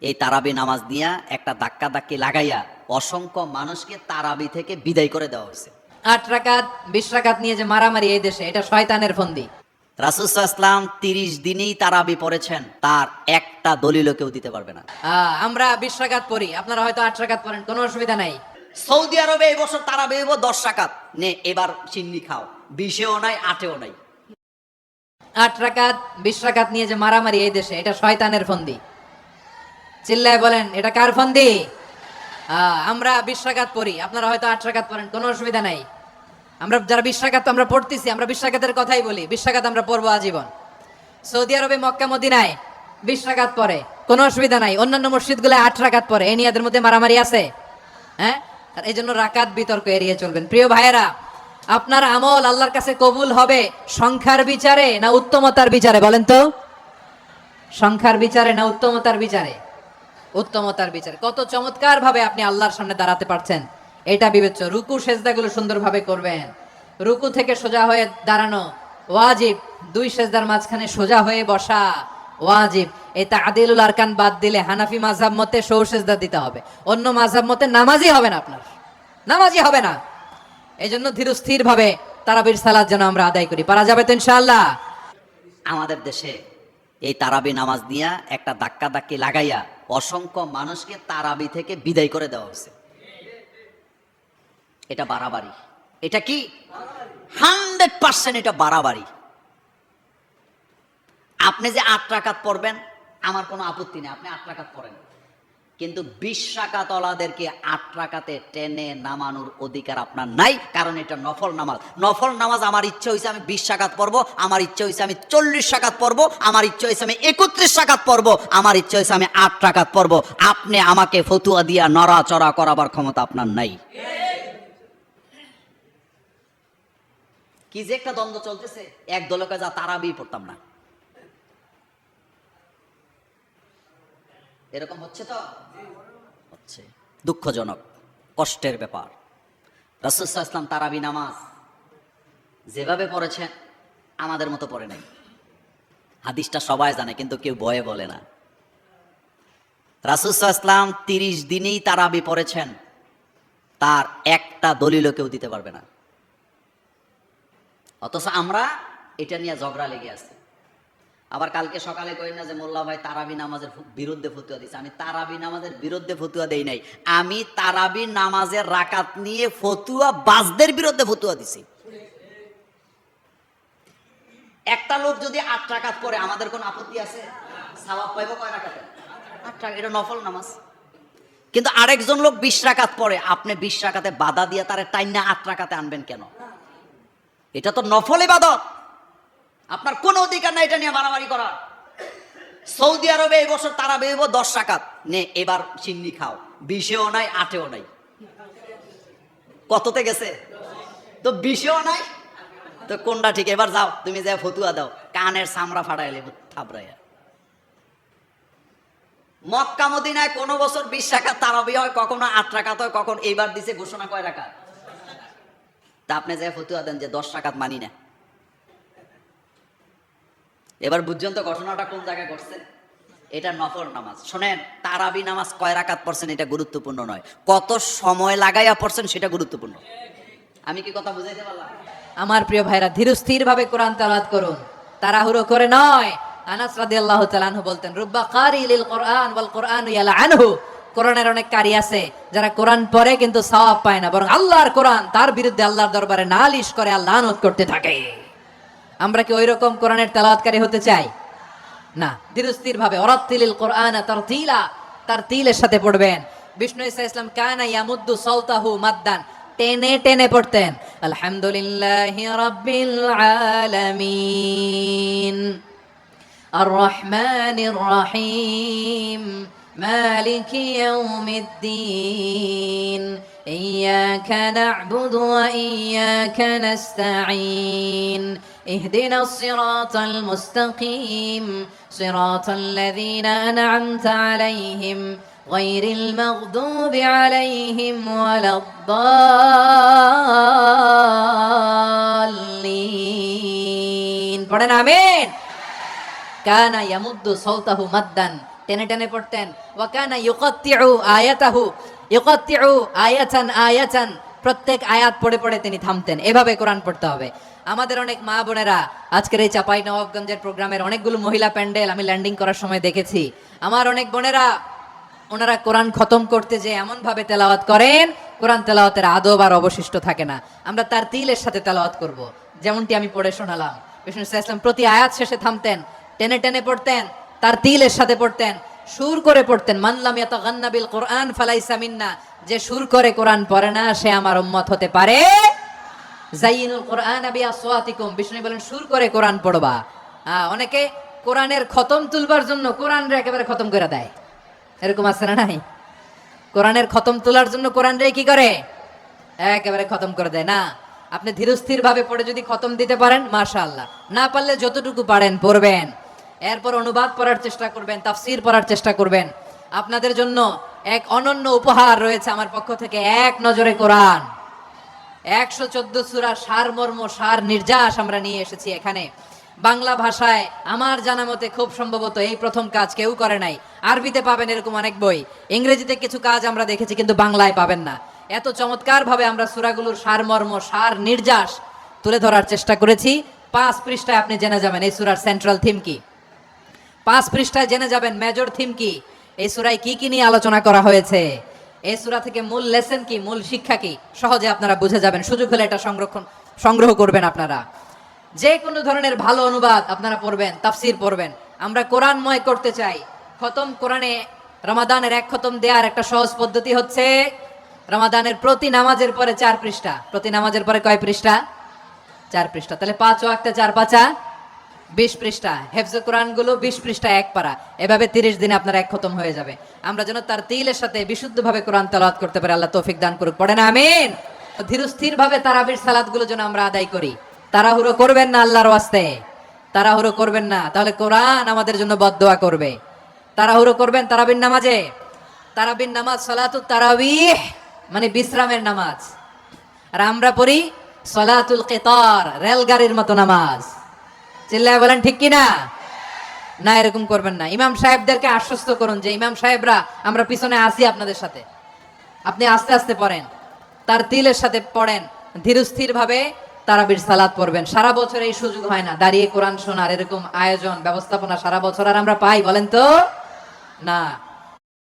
এই তারাবি নামাজ দিয়া একটা ধাক্কা ধাক্কি লাগাইয়া অসংখ্য মানুষকে তারাবি থেকে বিদায় করে দেওয়া হয়েছে। 8 রাকাত 20 রাকাত নিয়ে যে মারামারি এই দেশে, এটা শয়তানের ফন্দি। রাসূল সাল্লাল্লাহু আলাইহি ওয়াসাল্লাম 30 দিনেই তারাবি পড়েছেন, তার একটা দলিলও কেউ দিতে পারবে না। আমরা 20 রাকাত পড়ি, আপনারা হয়তো 8 রাকাত পড়েন, কোনো অসুবিধা নাই। সৌদি আরবে এই বছর তারাবি হইব 10 রাকাত, নে এবার চিন্নি খাও, 20-এও নাই 8-এও নাই। 8 রাকাত 20 রাকাত নিয়ে যে মারামারি এই দেশে, এটা শয়তানের ফন্দি। চিল্লায় বলেন, এটা কার ফন্দি? আমরা 20 রাকাত পড়ি, আপনারা হয়তো 8 রাকাত পড়েন, কোনো অসুবিধা নাই। আমরা যারা 20 রাকাত আমরা পড়তেছি, আমরা 20 রাকাতের কথাই বলি, 20 রাকাত আমরা পড়বো আজীবন। সৌদি আরবে মক্কা মদিনায় 20 রাকাত পড়ে, কোনো অসুবিধা নাই। অন্যান্য মসজিদগুলো 8 রাকাত পড়ে, এই নিয়ে এদের মধ্যে মারামারি আছে? হ্যাঁ, এই জন্য রাকাত বিতর্ক এড়িয়ে চলবেন। প্রিয় ভাইয়েরা, আপনার আমল আল্লাহর কাছে কবুল হবে সংখ্যার বিচারে না উত্তমতার বিচারে? বলেন তো, সংখ্যার বিচারে না উত্তমতার বিচারে? উত্তমতার বিচারে। কত চমৎকার ভাবে আপনি আল্লাহর সামনে দাঁড়াতে পারছেন, এটা বিবেচ্য। রুকু সেজদাগুলো সুন্দরভাবে করবেন। রুকু থেকে সোজা হয়ে দাঁড়ানো ওয়াজিব, 2 সেজদার মাঝখানে সোজা হয়ে বসা ওয়াজিব। এই তা'দীলুল আরকান বাদ দিলে হানাফি মাযহাব মতে সৌ সেজদা দিতে হবে, অন্য মাযহাব মতে নামাজই হবে না, আপনার নামাজই হবে না। এই জন্য ধীরস্থির ভাবে তারাবির সালাত যেন আমরা আদায় করি। পারা যাবে তো ইনশাআল্লাহ? আমাদের দেশে এই তারাবি নামাজ দিয়া একটা ধাক্কা ধাক্কি লাগাইয়া অসংখ্য মানুষকে তারাবি থেকে বিদায় করে দেওয়া হয়েছে। এটা বাড়াবাড়ি। এটা কি 100% এটা বাড়াবাড়ি। আপনি যে 8 রাকাত পড়বেন, আমার কোনো আপত্তি নেই, আপনি 8 রাকাত পড়েন, কিন্তু 20 রাকাত ওয়ালাদেরকে 8 রাকাতে টেনে নামানোর অধিকার আপনার নাই, কারণ এটা নফল নামাজ। নফল নামাজ আমার ইচ্ছা হয়েছে আমি 20 রাকাত পড়বো, আমার ইচ্ছা হয়েছে আমি 40 রাকাত পড়বো, আমার ইচ্ছা হয়েছে আমি 31 রাকাত পড়বো, আমার ইচ্ছা হয়েছে আমি 8 রাকাত পড়বো। আপনি আমাকে ফতুয়া দিয়া নড়াচড়া করাবার ক্ষমতা আপনার নাই। কি যে একটা দ্বন্দ্ব চলতেছে, এক দলকে যা তারাবি পড়তাম না, এরকম হচ্ছে তো হচ্ছে। দুঃখজনক, কষ্টের ব্যাপার। রাসূল সাল্লাল্লাহু আলাইহি ওয়াসাল্লাম তারাবি নামাজ যেভাবে পড়েছেন আমাদের মতো পড়ে নাই। হাদিসটা সবাই জানে, কিন্তু কেউ ভয়ে বলে না। রাসূল সাল্লাল্লাহু আলাইহি ওয়াসাল্লাম 30 দিনেই তারাবি পড়েছেন, তার একটা দলিলও কেউ দিতে পারবে না। অথচ আমরা এটা নিয়ে ঝগড়া লেগে আছে। আবার কালকে সকালে কই না যে মোল্লা ভাই তারাবি নামাজের বিরুদ্ধে ফতুয়া দিছে। আমি তারাবি নামাজের বিরুদ্ধে ফতুয়া দেই নাই, আমি তারাবি নামাজের রাকাত নিয়ে ফতুয়া বাজদের বিরুদ্ধে ফতুয়া দিছি। একটা লোক যদি 8 রাকাত পড়ে আমাদের কোন আপত্তি আছে? সওয়াব পাইব কয় রাকাতে? 8 রাকাত, এটা নফল নামাজ। কিন্তু আরেকজন লোক 20 রাকাত পড়ে, আপনি 20 রাকাতে বাধা দিয়ে তারে টাইনা 8 রাকাতে আনবেন কেন? এটা তো নফল ইবাদত, আপনার কোন অধিকার নাই এটা নিয়ে মারামারি করা। সৌদি আরবে এই বছর তারাবি হইব 10 রাকাত, নে এবার চিন্নি খাও, 20-এও নাই 8-এও নাই। কততে গেছে? তো 20-এও নাই, তো কোনটা ঠিক? এবার যাও তুমি যা ফতুয়া দাও, কানের চামড়া ফাটাইলে থাবড়াইয়া। মক্কা মদিনায় কোন বছর 20 রাকাত তারাবি হয়, কখনো 8 রাকাত হয়, কখন এইবার দিছে ঘোষণা কয় রাকাত? তা আপনি যা ফতুয়া দেন যে 10 রাকাত মানি না। এবার বুঝছেন তো ঘটনাটা কোন জায়গায় ঘটছে? এটা নফল নামাজ। শোনেন, তারাবি নামাজ কয় রাকাত পড়ছেন এটা গুরুত্বপূর্ণ নয়, কত সময় লাগাইয়া পড়ছেন সেটা গুরুত্বপূর্ণ। আমি কি কথা বুঝাইতে পারলাম? আমার প্রিয় ভাইরা, ধীরস্থির ভাবে কোরআন তেলাওয়াত করুন, তাড়াহুড়ো করে নয়। আনাস রাদিয়াল্লাহু তাআলা আনহু বলতেন, রুব্বা কারিলিল কুরআন ওয়াল কুরআনু ইয়ালআনহু। কোরআনের অনেক কারি আছে যারা কোরআন পড়ে কিন্তু সওয়াব পায় না, বরং আল্লাহর কোরআন তার বিরুদ্ধে আল্লাহর দরবারে নালিশ করে আর লানত করতে থাকে। আমরা কি ওই রকম কোরআনের তেলাওয়াতকারী হতে চাই? না। ধীরস্থির ভাবে ওয়ারাত্তিলিল কুরআনা তারতিলা, তারতিলের সাথে পড়বেন। বিষ্ণু ঈসা ইসলাম কানা ইয়ামুদ্দু সাওতাহু মাদ্দান, টেনে টেনে পড়তেন। আলহামদুলিল্লাহি রাব্বিল আলামিন আর রহমানির রহিম মালিকি ইয়াউমিদ্দিন ইয়্যাকা না'বুদু ওয়া ইয়্যাকা নাস্তাঈন ইহদিনাস সিরাতাল মুস্তাকিম সিরাতাল লাযীনা আন'আমতা আলাইহিম গায়রিল মাগদুবি আলাইহিম ওয়ালাদ-দাল্লিন। পড়েন আমিন। কানা ইয়ামুদ্দু সাওতাহু মাদ্দান, টেনে টেনে পড়তেন। ওয়া কানা ইউকাত্তিউ আয়াতাহু, ইউকাত্তিউ আয়াতান আয়াতান, প্রত্যেক আয়াত পড়ে পড়ে তিনি থামতেন। এভাবে কোরআন পড়তে হবে। আমাদের অনেক মা বোনেরা আজকের এই চাপাই নবাবগঞ্জের প্রোগ্রামের অনেকগুলো মহিলা প্যান্ডেল আমি ল্যান্ডিং করার সময় দেখেছি। আমার অনেক বোনেরা ওনারা কোরআন খতম করতে যে এমন ভাবে তেলাওয়াত করেন, কোরআন তেলাওয়াতের আদব আর অবশিষ্ট থাকে না। আমরা তার তিলের সাথে তেলাওয়াত করব, যেমনটি আমি পড়ে শোনালাম। বিষ্ণু ইসলাম প্রতি আয়াত শেষে থামতেন, টেনে টেনে পড়তেন, তার তিলের সাথে পড়তেন, সুর করে পড়তেন। মানলাম ইয়াতাগান্না বিল কোরআন ফালাইসা মিন্না, যে সুর করে কোরআন পড়ে না সে আমার উম্মত হতে পারে। জাইনুল কোরআন বিআসওয়াতিকুম, বিষ্ণু বলেন সুর করে কোরআন পড়বা। অনেকে কোরআনের খতম তুলবার জন্য কোরআনরে একেবারে খতম করে দেয়, এরকম আছে না নাই? কোরআনের খতম তোলার জন্য কোরআন রে কি করে একেবারে খতম করে দেয় না। আপনি ধীরস্থির ভাবে পড়ে যদি খতম দিতে পারেন মাশাআল্লাহ, না পারলে যতটুকু পারেন পড়বেন। এরপর অনুবাদ পড়ার চেষ্টা করবেন, তাফসীর পড়ার চেষ্টা করবেন। আপনাদের জন্য এক অনন্য উপহার রয়েছে আমার পক্ষ থেকে, এক নজরে কোরআন 114 সূরা সারমর্ম সার নির্যাস আমরা নিয়ে এসেছি এখানে বাংলা ভাষায়। আমার জানা মতে খুব সম্ভবত এই প্রথম কাজ কেউ করে নাই। আরবিতে পাবেন এরকম অনেক বই, ইংরেজিতে কিছু কাজ আমরা দেখেছি, কিন্তু বাংলায় পাবেন না। এত চমৎকার ভাবে আমরা সূরাগুলোর সারমর্ম সার নির্যাস তুলে ধরার চেষ্টা করেছি। 5 পৃষ্ঠায় আপনি জেনে যাবেন এই সূরার সেন্ট্রাল থিম কি, 5 পৃষ্ঠায় জেনে যাবেন মেজর থিম কি, এই সূরায় কি কি নিয়ে আলোচনা করা হয়েছে, এই সূরা থেকে মূল লেসন কি, মূল শিক্ষা কি, সহজে আপনারা বুঝে যাবেন। সুযোগ হলে এটা সংগ্রহ করবেন আপনারা। যে কোনো ধরনের ভালো অনুবাদ আপনারা পড়বেন, তাফসীর পড়বেন। আমরা কোরআনময় করতে চাই। খতম কোরআনে রমাদানের 1 খতম দেওয়ার একটা সহজ পদ্ধতি হচ্ছে রমাদানের প্রতি নামাজের পরে 4 পৃষ্ঠা। প্রতি নামাজের পরে কয় পৃষ্ঠা? 4 পৃষ্ঠা। তাহলে 5 ওয়াক্তে 4 পাঁচা 20 পৃষ্ঠা। হেফজ কোরআন গুলো 20 পৃষ্ঠা 1 পারা। এভাবে 30 দিনে আপনার 1 খতম হয়ে যাবে। আমরা যেন তার তিলের সাথে বিশুদ্ধভাবে কোরআন তেলাওয়াত করতে পারি, আল্লাহ তৌফিক দান করুক। পড়েন আমিন। ধীরস্থির ভাবে তারাবির সালাত গুলো যেন আমরা আদায় করি। তাড়াহুড়ো করবেন না আল্লাহর ওয়াস্তে, তাড়াহুড়ো করবেন না, তাহলে কোরআন আমাদের জন্য বদদোয়া করবে। তাড়াহুড়ো করবেন তারাবির নামাজে। তারাবির নামাজ সালাতুত তারাবিহ মানে বিশ্রামের নামাজ। আর আমরা পড়ি সালাতুল কিতার, রেলগাড়ির মতো নামাজ। চিল্লায় বলেন ঠিক কি না? না, এরকম করবেন না। ইমাম সাহেবদেরকে আশ্বস্ত করুন যে ইমাম সাহেবরা আমরা পিছনে আসি আপনাদের সাথে, আপনি আস্তে আস্তে পড়েন, তার তিলের সাথে পড়েন, ধীরস্থির ভাবে তারাবির সালাত পড়বেন। সারা বছর এই সুযোগ হয় না দাঁড়িয়ে কোরআন শোনার, এরকম আয়োজন ব্যবস্থাপনা সারা বছর আর আমরা পাই বলেন তো? না।